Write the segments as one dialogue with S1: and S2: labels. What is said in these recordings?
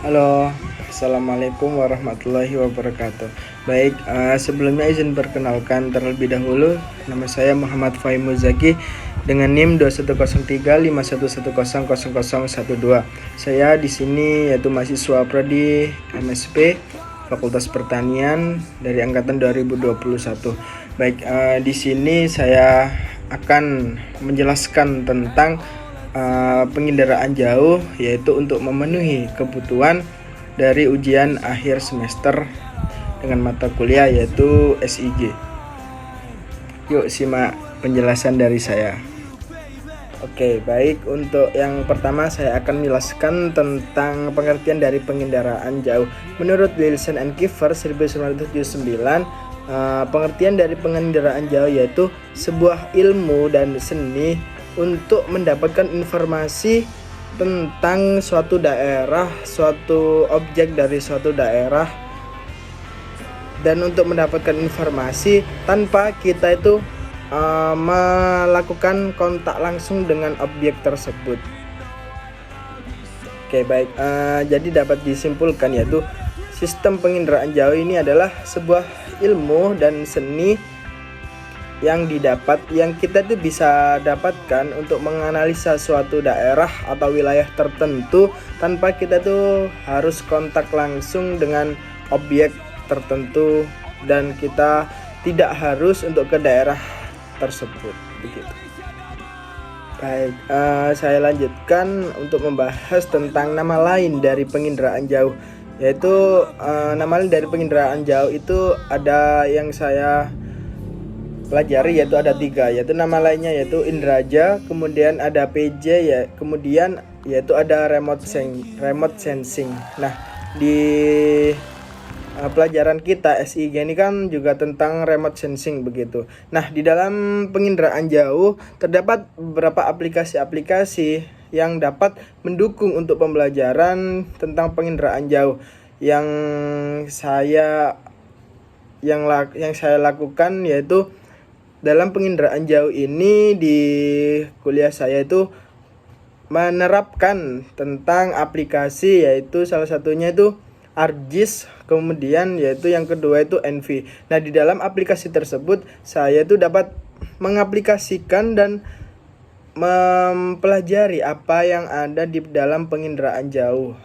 S1: Halo, Assalamualaikum warahmatullahi wabarakatuh. Baik, sebelumnya izin perkenalkan terlebih dahulu. Nama saya Muhammad Fahim Muzaki dengan NIM 210351100012. Saya di sini yaitu mahasiswa prodi MSP Fakultas Pertanian dari angkatan 2021. Baik, di sini saya akan menjelaskan tentang pengendaraan jauh, yaitu untuk memenuhi kebutuhan dari ujian akhir semester dengan mata kuliah yaitu SIG. Yuk simak penjelasan dari saya. Oke, baik, untuk yang pertama saya akan menjelaskan tentang pengertian dari pengendaraan jauh. Menurut Nielsen and Kiefer 1979, pengertian dari pengendaraan jauh yaitu sebuah ilmu dan seni untuk mendapatkan informasi tentang suatu daerah, suatu objek dari suatu daerah, dan untuk mendapatkan informasi tanpa kita itu melakukan kontak langsung dengan objek tersebut. Oke, baik, jadi dapat disimpulkan yaitu sistem penginderaan jauh ini adalah sebuah ilmu dan seni yang kita tuh bisa dapatkan untuk menganalisa suatu daerah atau wilayah tertentu tanpa kita tuh harus kontak langsung dengan objek tertentu, dan kita tidak harus untuk ke daerah tersebut begitu. Baik, saya lanjutkan untuk membahas tentang nama lain dari penginderaan jauh, yaitu nama lain dari penginderaan jauh itu ada yang saya pelajari, yaitu ada 3, yaitu nama lainnya yaitu Indraja, kemudian ada PJ ya, kemudian yaitu ada remote sensing. Nah, di pelajaran kita SIG ini kan juga tentang remote sensing begitu. Nah, di dalam penginderaan jauh terdapat beberapa aplikasi-aplikasi yang dapat mendukung untuk pembelajaran tentang penginderaan jauh yang saya lakukan, yaitu dalam penginderaan jauh ini di kuliah saya itu menerapkan tentang aplikasi, yaitu salah satunya itu ArcGIS, kemudian yaitu yang kedua itu Envy. Nah, di dalam aplikasi tersebut saya itu dapat mengaplikasikan dan mempelajari apa yang ada di dalam penginderaan jauh.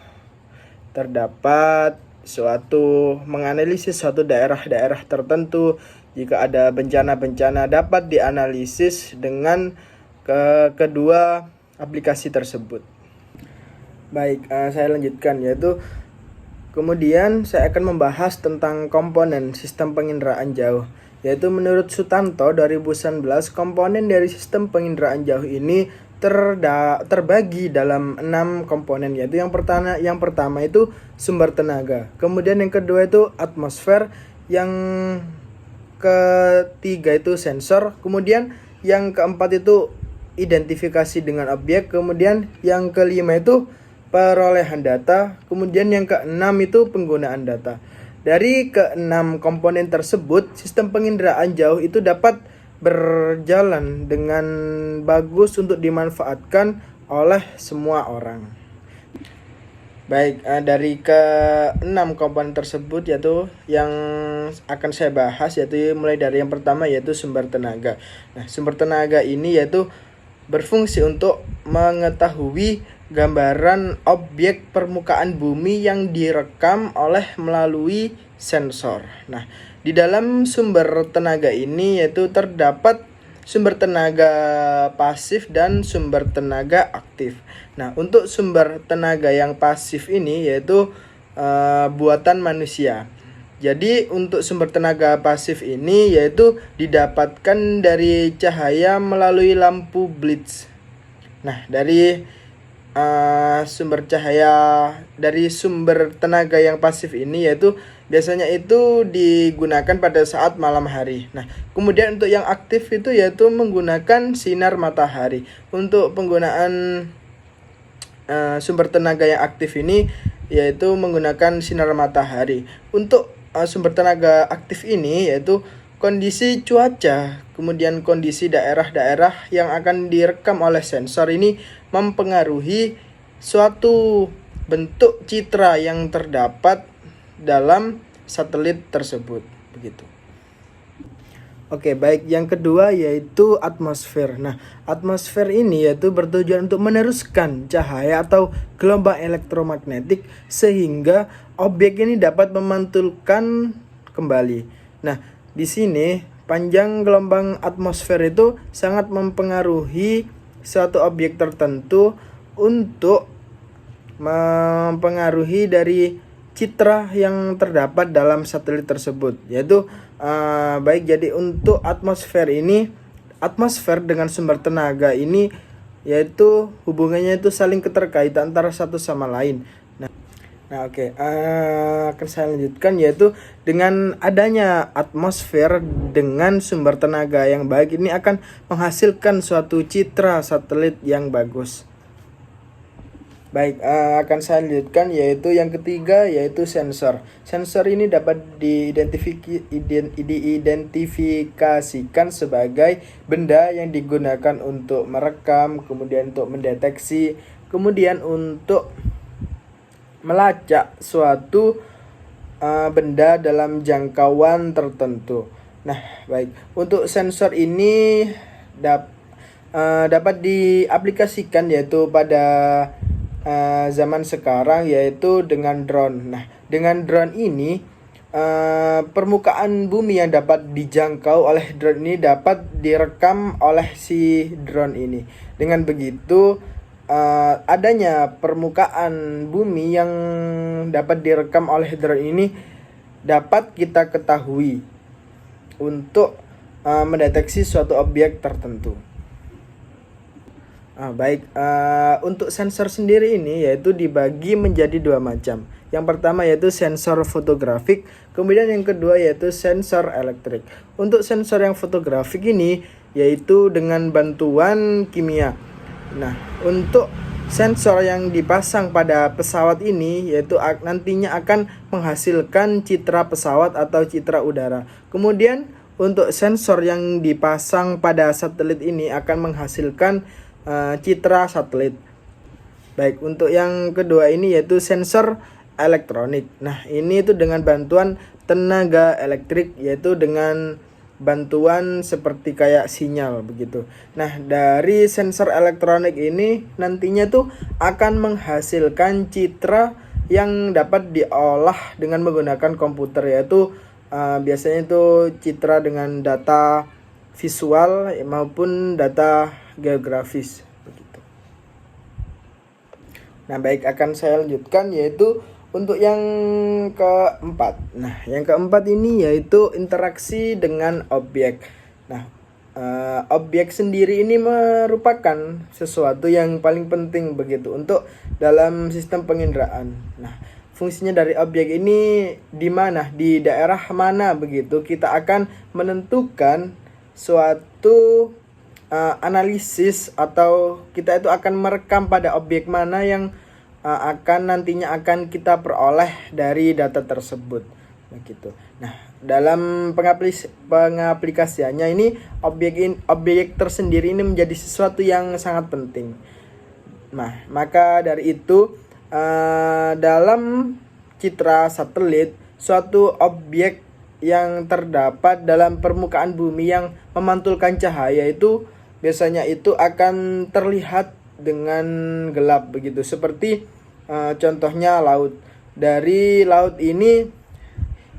S1: Terdapat menganalisis suatu daerah-daerah tertentu. Jika ada bencana-bencana dapat dianalisis dengan kedua aplikasi tersebut. Baik, saya lanjutkan, yaitu kemudian saya akan membahas tentang komponen sistem penginderaan jauh, yaitu menurut Sutanto 2019 komponen dari sistem penginderaan jauh ini terbagi dalam 6 komponen, yaitu yang pertama itu sumber tenaga, kemudian yang kedua itu atmosfer, yang ketiga itu sensor, kemudian yang keempat itu identifikasi dengan objek, kemudian yang kelima itu perolehan data, kemudian yang keenam itu penggunaan data. Dari keenam komponen tersebut, sistem penginderaan jauh itu dapat berjalan dengan bagus untuk dimanfaatkan oleh semua orang. Baik, dari ke-6 komponen tersebut yaitu yang akan saya bahas, yaitu mulai dari yang pertama yaitu sumber tenaga. Nah, sumber tenaga ini yaitu berfungsi untuk mengetahui gambaran objek permukaan bumi yang direkam melalui sensor. Nah, di dalam sumber tenaga ini yaitu terdapat sumber tenaga pasif dan sumber tenaga aktif. Nah, untuk sumber tenaga yang pasif ini yaitu buatan manusia. Jadi untuk sumber tenaga pasif ini yaitu didapatkan dari cahaya melalui lampu blitz. Nah, dari sumber tenaga yang pasif ini yaitu biasanya itu digunakan pada saat malam hari. Nah, kemudian untuk yang aktif itu yaitu menggunakan sinar matahari. Untuk penggunaan sumber tenaga yang aktif ini yaitu menggunakan sinar matahari. Untuk sumber tenaga aktif ini yaitu kondisi cuaca, kemudian kondisi daerah-daerah yang akan direkam oleh sensor ini mempengaruhi suatu bentuk citra yang terdapat dalam satelit tersebut, begitu. Oke, baik. Yang kedua yaitu atmosfer. Nah, atmosfer ini yaitu bertujuan untuk meneruskan cahaya atau gelombang elektromagnetik sehingga objek ini dapat memantulkan kembali. Nah, di sini panjang gelombang atmosfer itu sangat mempengaruhi suatu objek tertentu untuk mempengaruhi dari citra yang terdapat dalam satelit tersebut, yaitu baik, jadi untuk atmosfer ini, atmosfer dengan sumber tenaga ini yaitu hubungannya itu saling keterkaitan antara satu sama lain. Oke, akan saya lanjutkan, yaitu dengan adanya atmosfer dengan sumber tenaga yang baik ini akan menghasilkan suatu citra satelit yang bagus. Baik, akan saya lanjutkan, yaitu yang ketiga yaitu sensor. Sensor ini dapat diidentifikasikan sebagai benda yang digunakan untuk merekam, kemudian untuk mendeteksi, kemudian untuk melacak suatu benda dalam jangkauan tertentu. Nah, baik, untuk sensor ini dapat diaplikasikan yaitu pada zaman sekarang, yaitu dengan drone. Nah, dengan drone ini permukaan bumi yang dapat dijangkau oleh drone ini dapat direkam oleh si drone ini. Dengan begitu adanya permukaan bumi yang dapat direkam oleh drone ini dapat kita ketahui untuk mendeteksi suatu objek tertentu. Baik, untuk sensor sendiri ini yaitu dibagi menjadi dua macam. Yang pertama yaitu sensor fotografik, kemudian yang kedua yaitu sensor elektrik. Untuk sensor yang fotografik ini yaitu dengan bantuan kimia. Nah, untuk sensor yang dipasang pada pesawat ini yaitu nantinya akan menghasilkan citra pesawat atau citra udara. Kemudian untuk sensor yang dipasang pada satelit ini akan menghasilkan citra satelit. Baik, untuk yang kedua ini yaitu sensor elektronik. Nah, ini itu dengan bantuan tenaga elektrik, yaitu dengan bantuan seperti kayak sinyal begitu. Nah, dari sensor elektronik ini nantinya tuh akan menghasilkan citra yang dapat diolah dengan menggunakan komputer, yaitu biasanya itu citra dengan data visual maupun data geografis begitu. Nah, baik, akan saya lanjutkan yaitu untuk yang keempat. Nah, yang keempat ini yaitu interaksi dengan objek. Nah, objek sendiri ini merupakan sesuatu yang paling penting begitu untuk dalam sistem penginderaan. Nah, fungsinya dari objek ini di mana, di daerah mana begitu, kita akan menentukan suatu analisis atau kita itu akan merekam pada objek mana yang nantinya akan kita peroleh dari data tersebut begitu. Nah, dalam pengaplikasiannya ini objek tersendiri ini menjadi sesuatu yang sangat penting. Nah, maka dari itu dalam citra satelit, suatu objek yang terdapat dalam permukaan bumi yang memantulkan cahaya itu biasanya itu akan terlihat dengan gelap begitu, seperti contohnya laut. Dari laut ini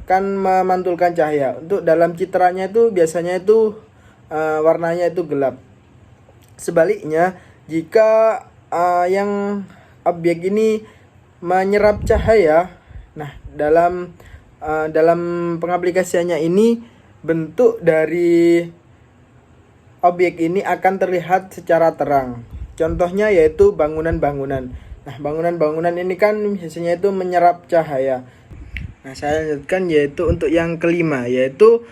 S1: kan memantulkan cahaya. Untuk dalam citranya itu biasanya itu warnanya itu gelap. Sebaliknya, jika yang objek ini menyerap cahaya, nah dalam pengaplikasiannya ini bentuk dari objek ini akan terlihat secara terang. Contohnya yaitu bangunan-bangunan. Nah, bangunan-bangunan ini kan biasanya itu menyerap cahaya. Nah, saya lanjutkan yaitu untuk yang kelima yaitu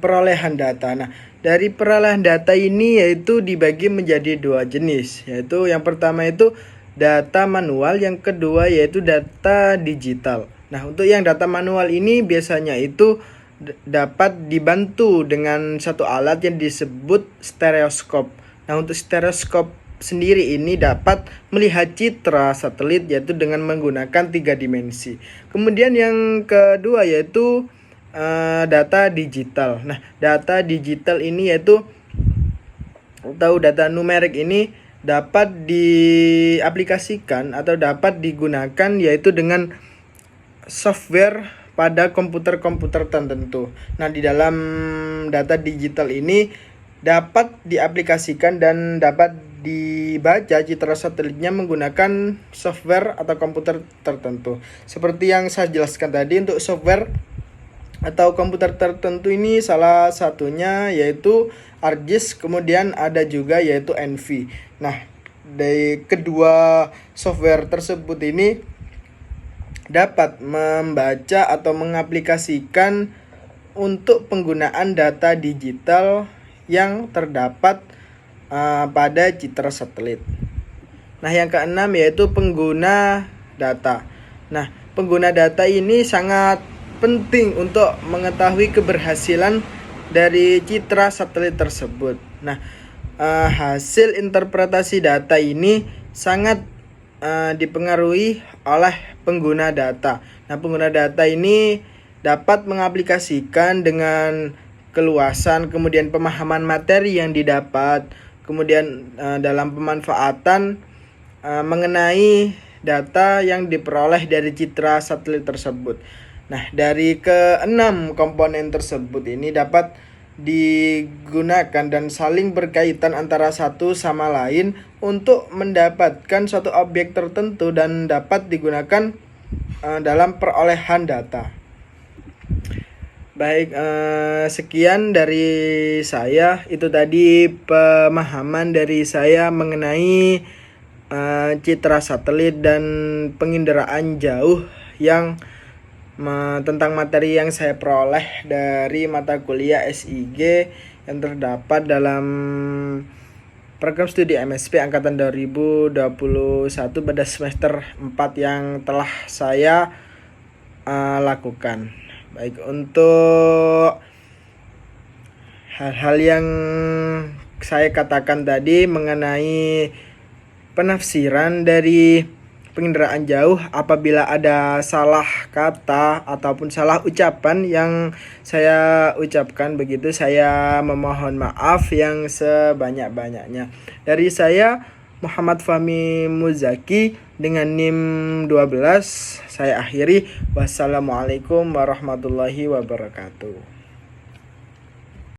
S1: perolehan data. Nah, dari perolehan data ini yaitu dibagi menjadi dua jenis, yaitu yang pertama itu data manual, yang kedua yaitu data digital. Nah, untuk yang data manual ini biasanya itu dapat dibantu dengan satu alat yang disebut stereoskop. Nah, untuk stereoskop sendiri ini dapat melihat citra satelit yaitu dengan menggunakan 3 dimensi. Kemudian yang kedua yaitu data digital. Nah, data digital ini yaitu data numerik ini dapat diaplikasikan atau dapat digunakan yaitu dengan software pada komputer-komputer tertentu. Nah, di dalam data digital ini dapat diaplikasikan dan dapat dibaca citra satelitnya menggunakan software atau komputer tertentu. Seperti yang saya jelaskan tadi, untuk software atau komputer tertentu ini salah satunya yaitu ArcGIS, kemudian ada juga yaitu ENVI. Nah, dari kedua software tersebut ini dapat membaca atau mengaplikasikan untuk penggunaan data digital yang terdapat pada citra satelit. Nah, yang keenam yaitu pengguna data. Nah, pengguna data ini sangat penting untuk mengetahui keberhasilan dari citra satelit tersebut. Nah, hasil interpretasi data ini sangat dipengaruhi oleh pengguna data. Nah, pengguna data ini dapat mengaplikasikan dengan keluasan, kemudian pemahaman materi yang didapat, kemudian dalam pemanfaatan mengenai data yang diperoleh dari citra satelit tersebut. Nah, dari keenam komponen tersebut ini dapat digunakan dan saling berkaitan antara satu sama lain untuk mendapatkan suatu objek tertentu dan dapat digunakan dalam perolehan data. Baik, sekian dari saya. Itu tadi pemahaman dari saya mengenai citra satelit dan penginderaan jauh yang tentang materi yang saya peroleh dari mata kuliah SIG yang terdapat dalam program studi MSP angkatan 2021 pada semester 4 yang telah saya lakukan. Baik, untuk hal-hal yang saya katakan tadi mengenai penafsiran dari penginderaan jauh, apabila ada salah kata ataupun salah ucapan yang saya ucapkan begitu, saya memohon maaf yang sebanyak-banyaknya. Dari saya Muhammad Fahmi Muzaki dengan NIM 12, saya akhiri. Wassalamualaikum warahmatullahi wabarakatuh.